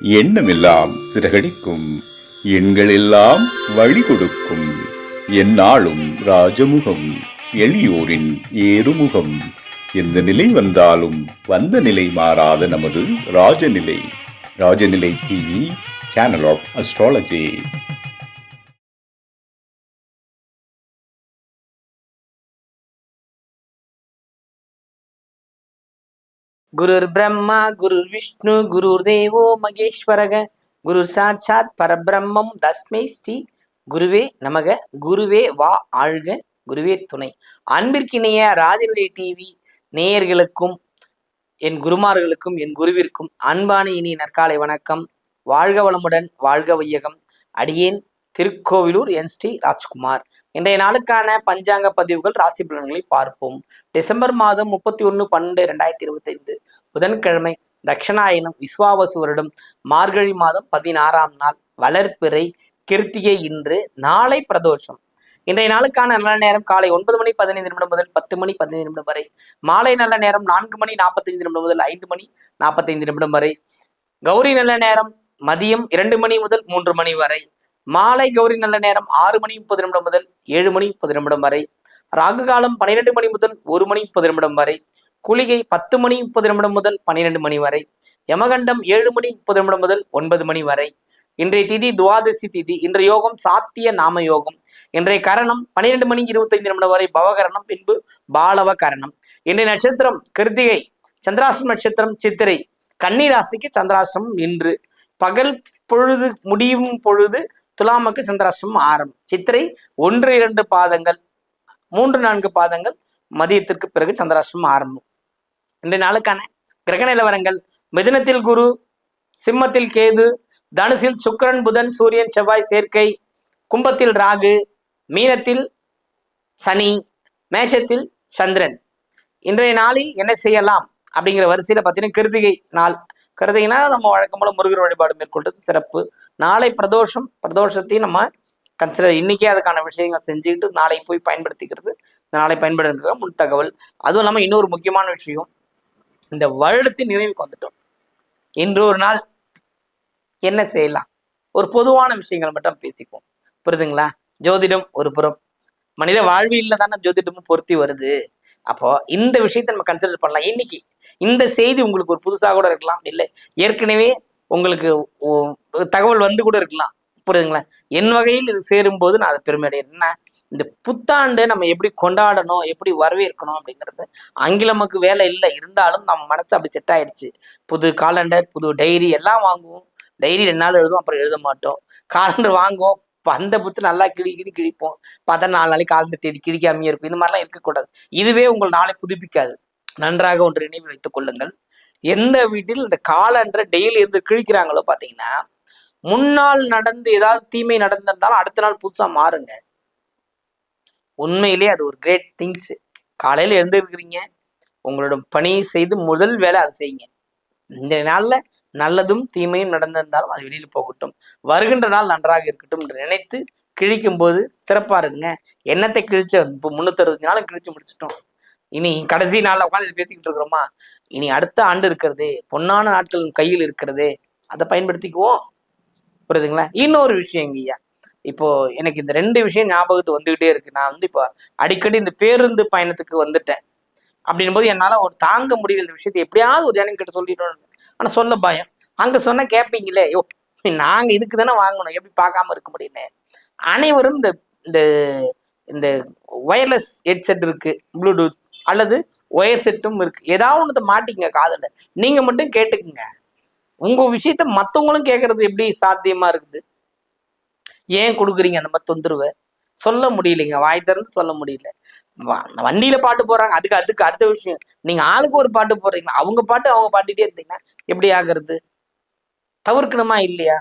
எண்ணமெல்லாம் சிறகடிக்கும், எண்களெல்லாம் வழி கொடுக்கும், எந்நாளும் ராஜமுகம், எளியோரின் ஏறுமுகம். எந்த நிலை வந்தாலும் வந்த நிலை மாறாத நமது ராஜநிலை. Rajanilai TV, channel of astrology. குருர் பிரம்மா குருர் விஷ்ணு குருர் தேவோ மகேஸ்வரக குரு சாட்சாத் பரபிரம்மம் தஸ்மை ஸ்ரீ குருவே நமக. குருவே வா ஆழ்க, குருவே துணை. அன்பிற்கிணைய ராஜநிலை டிவி நேயர்களுக்கும் என் குருமார்களுக்கும் என் குருவிற்கும் அன்பான இனிய நற்காலை வணக்கம். வாழ்க வளமுடன், வாழ்க வையகம். அடியேன் திருக்கோவிலூர் என் ஸ்ரீ ராஜ்குமார். இன்றைய நாளுக்கான பஞ்சாங்க பதிவுகள், ராசி பலன்களை பார்ப்போம். டிசம்பர் மாதம் 31/12/2025 புதன்கிழமை, தட்சிணாயனம் விஸ்வாவசு வருடம் மார்கழி மாதம் 16ஆம் நாள், வளர்ப்பிறை கிருத்திகை. இன்று நாளை பிரதோஷம். இன்றைய நாளுக்கான நல்ல நேரம் காலை 9:15 முதல் 10:15 வரை. மாலை நல்ல நேரம் 4:45 முதல் 5:45 வரை. கௌரி நல்ல நேரம் மதியம் 2 முதல் 3 வரை. மாலை கௌரி நல்ல நேரம் 6:30 முதல் 7:30 வரை. ராகு காலம் 12 முதல் 1:30 வரை. குளிகை 10:30 முதல் 12 வரை. யமகண்டம் 7:30 முதல் 9 வரை. இன்றைய திதி துவாதசி திதி. இன்றைய யோகம் சாத்திய நாம யோகம். இன்றைய கரணம் 12:25 வரை பவகரணம், பின்பு பாலவ கரணம். இன்றைய நட்சத்திரம் கிருத்திகை, சந்திராஷ்டிரம் நட்சத்திரம் சித்திரை. கன்னி ராசிக்கு சந்திராஷ்டிரம் இன்று. பகல் பொழுது முடியும் பொழுது துலாமுக்கு சந்திராஷ்டிரம் ஆரம்பம். சித்திரை 1-2 பாதங்கள், 3-4 பாதங்கள் மதியத்திற்கு பிறகு சந்திராஷ்டிரம் ஆரம்பம். இன்றைய நாளுக்கான கிரக நிலவரங்கள்: மிதுனத்தில் குரு, சிம்மத்தில் கேது, தனுசில் சுக்கிரன் புதன் சூரியன் செவ்வாய் சேர்க்கை, கும்பத்தில் ராகு, மீனத்தில் சனி, மேஷத்தில் சந்திரன். இன்றைய நாளில் என்ன செய்யலாம் அப்படிங்கிற வரிசையில பார்த்தீங்கன்னா, கிருத்திகை நாள். கிருத்திகைனா நம்ம வழக்கம் போல முருகர் வழிபாடு மேற்கொள்றது சிறப்பு. நாளை பிரதோஷம். பிரதோஷத்தையும் நம்ம கன்சிடர் இன்னைக்கே அதுக்கான விஷயங்கள் செஞ்சுக்கிட்டு நாளை போய் பயன்படுத்திக்கிறது. நாளை பயன்படுத்துகிற முன் தகவல். அதுவும் இல்லாமல் இன்னொரு முக்கியமான விஷயம், இந்த வருடத்தின் நிறைவுக்கு வந்துட்டோம். இன்று ஒரு நாள் என்ன செய்யலாம், ஒரு பொதுவான விஷயங்கள் மட்டும் பேசிக்குவோம். புரியுதுங்களா? ஜோதிடம் ஒரு புறம், மனித வாழ்வியல்ல தானே ஜோதிடமும் பொருத்தி வருது. அப்போ இந்த விஷயத்தை நம்ம கன்சிடர் பண்ணலாம். இன்னைக்கு இந்த செய்தி உங்களுக்கு ஒரு புதுசாக கூட இருக்கலாம், இல்லை ஏற்கனவே உங்களுக்கு தகவல் வந்து கூட இருக்கலாம். புரியுதுங்களா? என் வகையில் இது சேரும் போது நான் அதை பெருமையடைகிறேன். என்ன, இந்த புத்தாண்டு நம்ம எப்படி கொண்டாடணும், எப்படி வரவேற்கணும் அப்படிங்கிறது ஆங்கிலமுக்கு வேலை இல்லை, இருந்தாலும் நம்ம மனசு அப்படி செட் ஆயிடுச்சு. புது காலண்டர், புது டைரி எல்லாம் வாங்குவோம். டைரி 2 நாள் எழுதுவோம், அப்புறம் எழுத மாட்டோம். காலண்டர் வாங்குவோம், அந்த புத்து நல்லா கிழிப்போம். பார்த்தா 4 நாளைக்கு காலண்டர் தேதி கிழிக்காமையே இருக்கும். இந்த மாதிரிலாம் இருக்கக்கூடாது. இதுவே உங்கள் நாளை புதுப்பிக்காது. நன்றாக ஒன்று நினைவு வைத்துக் கொள்ளுங்கள். எந்த வீட்டில் இந்த காலண்டரை டெய்லி இருந்து கிழிக்கிறாங்களோ பார்த்தீங்கன்னா, முன்னாள் நடந்து ஏதாவது தீமை நடந்திருந்தாலும் அடுத்த நாள் புதுசா மாறுங்க. உண்மையிலே அது ஒரு கிரேட் திங்ஸ். காலையில எழுந்திருக்கிறீங்க, உங்களோட பணி செய்து முதல் வேலை அதை செய்யுங்க. இந்த நாள்ல நல்லதும் தீமையும் நடந்திருந்தாலும் அது வெளியில போகட்டும், வருகின்ற நாள் நன்றாக இருக்கட்டும் என்று நினைத்து கிழிக்கும் போது சிறப்பா இருக்குங்க. எண்ணத்தை கிழிச்ச இப்போ 365 நாளும் கிழிச்சு முடிச்சிட்டோம். இனி கடைசி நாள்ல உட்காந்து பேசிக்கிட்டு இருக்கிறோமா? இனி அடுத்த ஆண்டு இருக்கிறது, பொன்னான நாட்கள் கையில் இருக்கிறது, அதை பயன்படுத்திக்குவோம். புரியுதுங்களா? இன்னொரு விஷயம் ஐயா, இப்போ எனக்கு இந்த 2 விஷயம் ஞாபகத்து வந்துகிட்டே இருக்கு. நான் இப்போ அடிக்கடி இந்த பேருந்து பயணத்துக்கு வந்துட்டேன். அப்படின் போது என்னால ஒரு தாங்க முடியல. இந்த விஷயத்தை எப்படியாவது ஒரு ஜனம் கிட்ட சொல்லிடணும். ஆனா சொல்ல பயம். அங்க சொன்னா கேட்பீங்களே, யோ நாங்க இதுக்கு தானே வாங்கணும், எப்படி பார்க்காம இருக்க முடியும்னு. அனைவரும் இந்த இந்த இந்த ஒயர்லெஸ் ஹெட்செட் இருக்கு, ப்ளூடூத் அல்லது ஒயர் செட்டும் இருக்கு. ஏதாவது ஒன்றத்தை மாட்டிக்கங்க காதுல, நீங்க மட்டும் கேட்டுக்குங்க. உங்க விஷயத்த மத்தவங்களும் கேட்கறது எப்படி சாத்தியமா இருக்குது? ஏன் கொடுக்குறீங்க அந்த மாதிரி தொந்தரவை? சொல்ல முடியலைங்க, வாய் திறந்து சொல்ல முடியல. வண்டியில பாட்டு போடுறாங்க, அதுக்கு அதுக்கு அடுத்த விஷயம். நீங்க ஆளுக்கு ஒரு பாட்டு போடுறீங்களா, அவங்க பாட்டு அவங்க பாடிட்டே இருந்தீங்கன்னா எப்படி ஆகுறது? தவிர்க்கணுமா இல்லையா?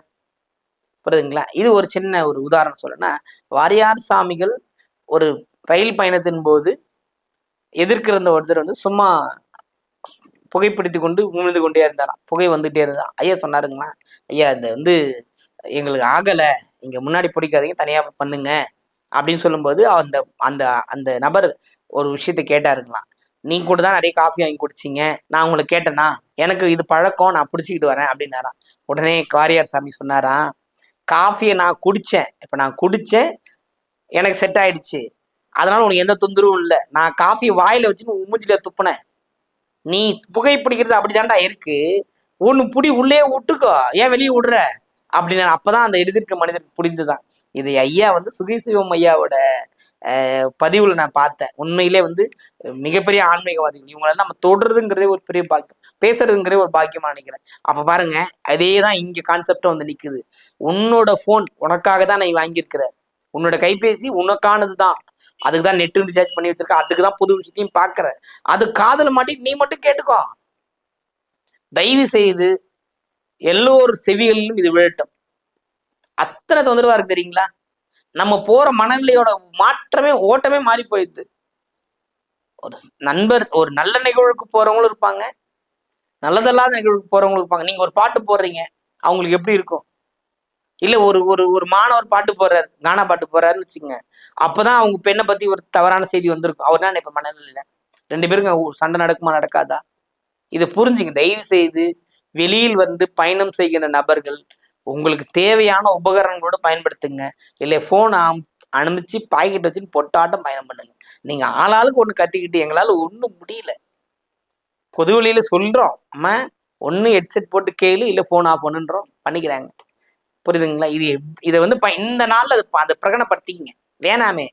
புரியுதுங்களா? இது ஒரு சின்ன ஒரு உதாரணம் சொல்லனா, வாரியார் சாமிகள் ஒரு ரயில் பயணத்தின் போது எதிர்க்கிற ஒருத்தர் வந்து சும்மா புகைப்பிடித்து கொண்டு உமிழ்ந்து கொண்டே இருந்தாராம். புகை வந்துட்டே இருந்தா. ஐயா சொன்னாருங்களா, ஐயா இந்த எங்களுக்கு ஆகல, இங்க முன்னாடி பிடிக்காதீங்க, தனியா பண்ணுங்க அப்படின்னு சொல்லும்போது அந்த அந்த அந்த நபர் ஒரு விஷயத்த கேட்டாருங்களாம். நீங்க கூட தான் நிறைய காஃபி வாங்கி குடிச்சிங்க, நான் உங்களை கேட்டேனா, எனக்கு இது பழக்கம், நான் பிடிச்சிக்கிட்டு வரேன் அப்படின்னாராம். உடனே வாரியார் சாமி சொன்னாராம், காஃபியை நான் குடிச்சேன், இப்ப நான் குடிச்சேன், எனக்கு செட் ஆயிடுச்சு, அதனால உனக்கு எந்த தொந்தரவும் இல்லை. நான் காஃபி வாயில வச்சு மூஞ்சில துப்புனேன், நீ புகை பிடிக்கிறது அப்படிதான்டா இருக்கு, ஒண்ணு புடி உள்ளே விட்டுக்கோ, ஏன் வெளியே விடுற அப்படின்னா. அப்பதான் அந்த எழுதியிருக்க மனிதருக்கு புரிந்துதான். இது ஐயா வந்து சுகேசிவம் ஐயாவோட பதிவுல நான் பார்த்தேன். உண்மையிலே வந்து மிகப்பெரிய ஆன்மீகவாதிகள் இவங்களெல்லாம் நம்ம தொடுறதுங்கிறதே ஒரு பெரிய பாக்கியம், பேசுறதுங்கிறதே ஒரு பாக்கியமா நினைக்கிறேன். அப்ப பாருங்க, அதே தான் இங்க கான்செப்டும் வந்து நிக்குது. உன்னோட போன் உனக்காக தான் நீ வாங்கியிருக்கிற, உன்னோட கைபேசி உனக்கானது தான், அதுக்கு தான் நெட் ரீசார்ஜ் பண்ணி வச்சிருக்க, அதுக்கு தான் புது விஷயத்தையும் பாக்குற, அது காதல மாட்டிட்டு நீ மட்டும் கேட்டுக்கோ. தயவு செய்து எல்லோரு செவிகளிலும் இது விழட்டும். அத்தனை தொந்தரவா இருக்கு தெரியுங்களா? நம்ம போற மனநிலையோட மாற்றமே ஓட்டமே மாறி போயிடுது. ஒரு நண்பர் ஒரு நல்ல நிகழ்வுக்கு போறவங்களும் இருப்பாங்க, நல்லதல்லாத நிகழ்வுக்கு போறவங்களும் இருப்பாங்க. நீங்க ஒரு பாட்டு போடுறீங்க, அவங்களுக்கு எப்படி இருக்கும்? இல்ல ஒரு ஒரு ஒரு மாணவர் பாட்டு போடுறாரு, கானா பாட்டு போடுறாருன்னு வச்சுக்கோங்க, அப்பதான் அவங்க பெண்ணை பத்தி ஒரு தவறான செய்தி வந்திருக்கும். அவர் தான் இப்ப மனநிலையில 2 பேருக்கும் சண்டை நடக்குமா நடக்காதா? இதை புரிஞ்சுங்க. தயவு செய்து வெளியில் வந்து பயணம் செய்கிற நபர்கள் உங்களுக்கு தேவையான உபகரணங்களோட பயன்படுத்துங்க. இல்லை போன் அனுப்பிச்சு பாக்கெட் வச்சுன்னு பொட்டாட்டம் பயணம் பண்ணுங்க. நீங்க ஆளாளுக்கு ஒண்ணு கத்திக்கிட்டு எங்களால ஒண்ணும் முடியல, பொது வழியில சொல்றோம், அம்மா ஒண்ணு ஹெட்செட் போட்டு கேளு, இல்ல போன் ஆஃப் பண்ணுன்றோம், பண்ணிக்கிறாங்க. புரியுதுங்களா? இதை வந்து இந்த நாள்ல அதை பிரகடனப்படுத்திக்கங்க. வேணாமே,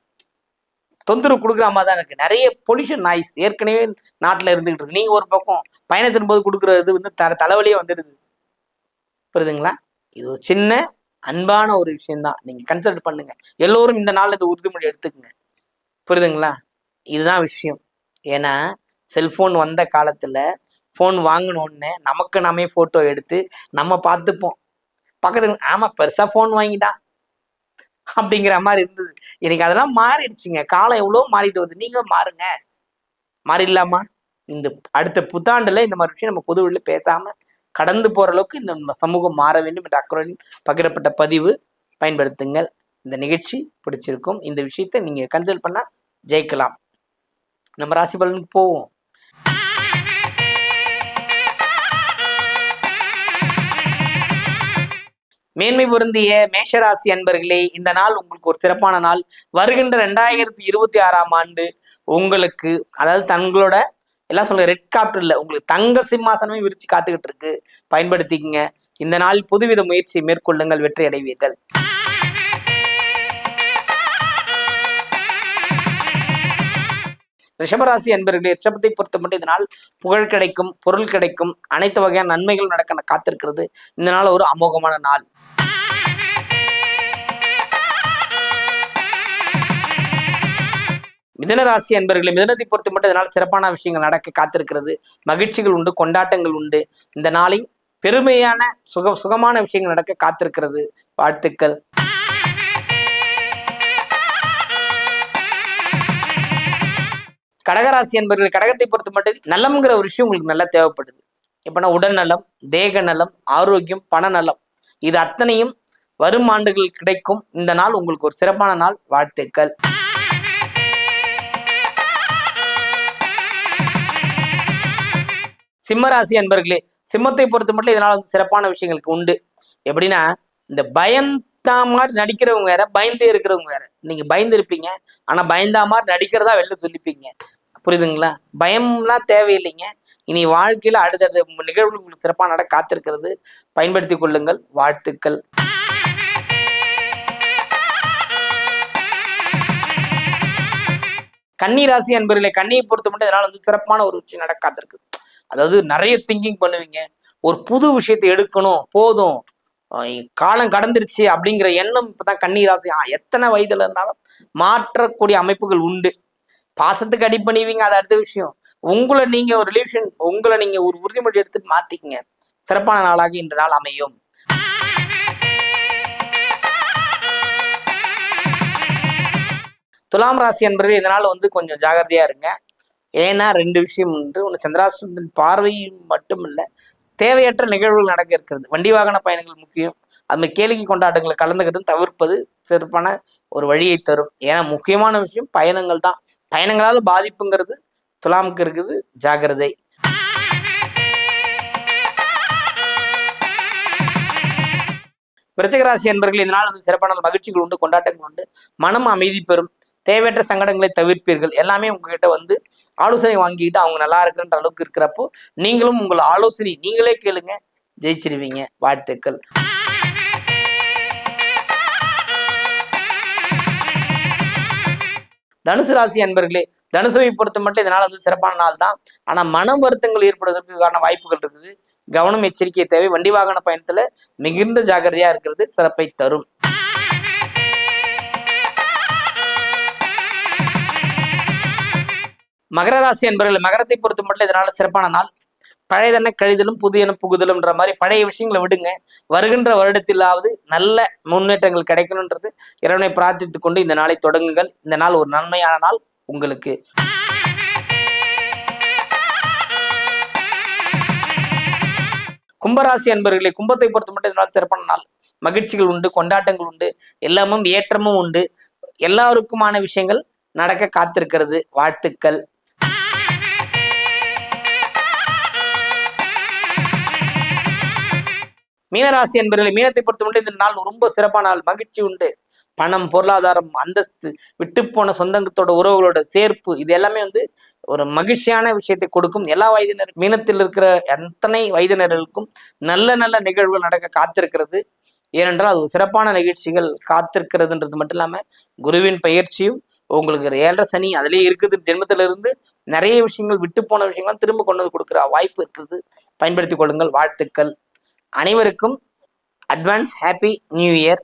தொந்தரவு கொடுக்குற மாதிரி தான் இருக்கு. நிறைய பொல்யூஷன் நாய்ஸ் ஏற்கனவே நாட்டுல இருந்துகிட்டு இருக்கு. நீங்க ஒரு பக்கம் பயணத்தின் போது கொடுக்குறது வந்து தலைவலியே வந்துடுது. புரியுதுங்களா? இது ஒரு சின்ன அன்பான ஒரு விஷயம்தான், நீங்க கன்சல்ட் பண்ணுங்க. எல்லோரும் இந்த நாள்ல இந்த உறுதிமொழி எடுத்துக்குங்க. புரியுதுங்களா? இதுதான் விஷயம். ஏன்னா செல்போன் வந்த காலத்துல போன் வாங்கினோடனே நமக்கு நாமே போட்டோ எடுத்து நம்ம பார்த்துப்போம். பக்கத்துல ஆமா பெருசா போன் வாங்கிட்டான் அப்படிங்கிற மாதிரி இருந்தது. எனக்கு அதெல்லாம் மாறிடுச்சுங்க. காலம் எவ்வளவு மாறிட்டு வருது, நீங்க மாறுங்க. மாறிடலாமா? இந்த அடுத்த புத்தாண்டுல இந்த மாதிரி விஷயம் நம்ம பொது வெளியில பேசாம கடந்து போற அளவுக்கு இந்த சமூகம் மாற வேண்டும் என்ற அக்கறையில் பகிரப்பட்ட பதிவு. பயன்படுத்துங்கள். இந்த நிகழ்ச்சி பிடிச்சிருக்கும். இந்த விஷயத்த நீங்க கன்சல்ட் பண்ணா ஜெயிக்கலாம். நம்ம ராசி பலனுக்கு போவோம். மேன்மை பொருந்திய மேஷராசி அன்பர்களே, இந்த நாள் உங்களுக்கு ஒரு சிறப்பான நாள். வருகின்ற 2026ஆம் ஆண்டு உங்களுக்கு, அதாவது தங்களோட எல்லாம் சொல்ல ரெட் காப்டர் இல்ல, உங்களுக்கு தங்க சிம்மாசனமே விரிச்சு காத்துக்கிட்டு இருக்கு. பயன்படுத்திக்கங்க. இந்த நாள் புதுவித முயற்சியை மேற்கொள்ளுங்கள், வெற்றி அடைவீர்கள். ரிஷபராசி அன்பர்களே, ரிஷபத்தை பொறுத்த மட்டும் இந்த நாள் புகழ் கிடைக்கும், பொருள் கிடைக்கும், அனைத்து வகையான நன்மைகள் நடக்க காத்திருக்கிறது. இந்த நாள் ஒரு அமோகமான நாள். மிதனராசி அன்பர்களே, மிதனத்தை பொறுத்த மட்டும் இதனால் சிறப்பான விஷயங்கள் நடக்க காத்திருக்கிறது. மகிழ்ச்சிகள் உண்டு, கொண்டாட்டங்கள் உண்டு. இந்த நாளை பெருமையான சுகமான விஷயங்கள் நடக்க காத்திருக்கிறது. வாழ்த்துக்கள். கடகராசி அன்பர்கள், கடகத்தை பொறுத்த மட்டும் நலம்ங்கிற ஒரு விஷயம் உங்களுக்கு நல்லா தேவைப்படுது. இப்பனா உடல் நலம், தேக நலம், ஆரோக்கியம், பண நலம், இது அத்தனையும் வரும் ஆண்டுகள் கிடைக்கும். இந்த நாள் உங்களுக்கு ஒரு சிறப்பான நாள். வாழ்த்துக்கள். சிம்மராசி அன்பர்களே, சிம்மத்தை பொறுத்த மட்டும் இதனால சிறப்பான விஷயங்களுக்கு உண்டு. எப்படின்னா, இந்த பயந்தா மாதிரி நடிக்கிறவங்க வேற, பயந்தே இருக்கிறவங்க வேற. நீங்க பயந்து இருப்பீங்க, ஆனா பயந்தா மாதிரி நடிக்கிறதா வெளில சொல்லிப்பீங்க. புரியுதுங்களா? பயம்லாம் தேவையில்லைங்க. இனி வாழ்க்கையில அடுத்தடுத்த நிகழ்வுகள் உங்களுக்கு சிறப்பாக நட காத்திருக்கிறது. பயன்படுத்திக் கொள்ளுங்கள். வாழ்த்துக்கள். கன்னி ராசி அன்பர்களே, கன்னியை பொறுத்த மட்டும் இதனால வந்து சிறப்பான ஒரு விஷயம் நடக்க காத்திருக்கு. அதாவது நிறைய திங்கிங் பண்ணுவீங்க. ஒரு புது விஷயத்தை எடுக்கணும், போதும் காலம் கடந்துருச்சு அப்படிங்கிற எண்ணம் இப்பதான் கன்னி ராசி எத்தனை வயதுல இருந்தாலும் மாற்றக்கூடிய அமைப்புகள் உண்டு. பாசத்துக்கு அடி பண்ணுவீங்க, அது அடுத்த விஷயம். உங்களை நீங்க ஒரு ரிலேஷன், உங்களை நீங்க ஒரு உறுதிமொழி எடுத்துட்டு மாத்திக்கங்க. சிறப்பான நாளாக இன்று நாள் அமையும். துலாம் ராசி என்பவர்கள் இதனால வந்து கொஞ்சம் ஜாகிரதையா இருங்க. ஏன்னா 2 விஷயம் உண்டு. ஒன்று, சந்திராஷ்டமத்தின் பார்வை மட்டும் இல்லை, தேவையற்ற நிகழ்வுகள் நடக்க இருக்கிறது. வண்டி வாகன பயணங்கள் முக்கியம். அது மாதிரி கேளிக்கை கொண்டாட்டங்களை கலந்துக்கிறது தவிர்ப்பது சிறப்பான ஒரு வழியை தரும். ஏன்னா முக்கியமான விஷயம் பயணங்கள் தான். பயணங்களால பாதிப்புங்கிறது துலாமுக்கு இருக்குது ஜாகிரதை. விருச்சிக ராசி அன்பர்கள் இந்த நாள் வந்து சிறப்பான மகிழ்ச்சிகள் உண்டு, கொண்டாட்டங்கள் உண்டு, மனம் அமைதி பெறும், தேவையற்ற சங்கடங்களை தவிர்ப்பீர்கள். எல்லாமே உங்ககிட்ட வந்து ஆலோசனை வாங்கிக்கிட்டு அவங்க நல்லா இருக்குன்ற அளவுக்கு இருக்கிறப்போ நீங்களும் உங்கள் ஆலோசனை நீங்களே கேளுங்க, ஜெயிச்சிருவீங்க. வாழ்த்துக்கள். தனுசு ராசி அன்பர்களே, தனுசுவை பொறுத்த மட்டும் இதனால வந்து சிறப்பான நாள் தான். ஆனா மனம் வருத்தங்கள் ஏற்படுவதற்கான வாய்ப்புகள் இருக்குது. கவனம், எச்சரிக்கை தேவை. வண்டி வாகன பயணத்துல மிகுந்த ஜாக்கிரதையா இருக்கிறது சிறப்பை தரும். மகர ராசி அன்பர்கள், மகரத்தை பொறுத்த மட்டும் இதனால சிறப்பான நாள். பழையதென்ன கழிதலும் புதியன புகுதலும்ன்ற மாதிரி பழைய விஷயங்களை விடுங்க. வருகின்ற வருடத்திலாவது நல்ல முன்னேற்றங்கள் கிடைக்கணும்ன்றது இறைவனை பிரார்த்தித்துக் கொண்டு இந்த நாளை தொடங்குங்கள். இந்த நாள் ஒரு நன்மையான நாள் உங்களுக்கு. கும்பராசி அன்பர்களே, கும்பத்தை பொறுத்த மட்டும் இந்த நாள் சிறப்பான நாள். மகிழ்ச்சிகள் உண்டு, கொண்டாட்டங்கள் உண்டு, எல்லாமும் ஏற்றமும் உண்டு. எல்லாருக்குமான விஷயங்கள் நடக்க காத்திருக்கிறது. வாழ்த்துக்கள். மீனராசி என்பவர்களை, மீனத்தை பொறுத்த மட்டும் இந்த நாள் ரொம்ப சிறப்பான நாள். மகிழ்ச்சி உண்டு, பணம், பொருளாதாரம், அந்தஸ்து, விட்டு போன சொந்தங்களோட உறவுகளோட சேர்ப்பு, இது எல்லாமே வந்து ஒரு மகிழ்ச்சியான விஷயத்தை கொடுக்கும். எல்லா வயதினர், மீனத்தில் இருக்கிற அத்தனை வயதினர்களுக்கும் நல்ல நல்ல நிகழ்வுகள் நடக்க காத்திருக்கிறது. ஏனென்றால் அது சிறப்பான நிகழ்ச்சிகள் காத்திருக்கிறதுன்றது மட்டும் இல்லாம குருவின் பயிற்சியும் உங்களுக்கு 7.5 சனி அதுலேயே இருக்குது. ஜென்மத்தில இருந்து நிறைய விஷயங்கள், விட்டு போன விஷயங்கள் திரும்ப கொண்டு வந்து கொடுக்குற வாய்ப்பு இருக்குது. பயன்படுத்திக் கொள்ளுங்கள். வாழ்த்துக்கள். அனைவருக்கும் அட்வான்ஸ் ஹாப்பி நியூ இயர்.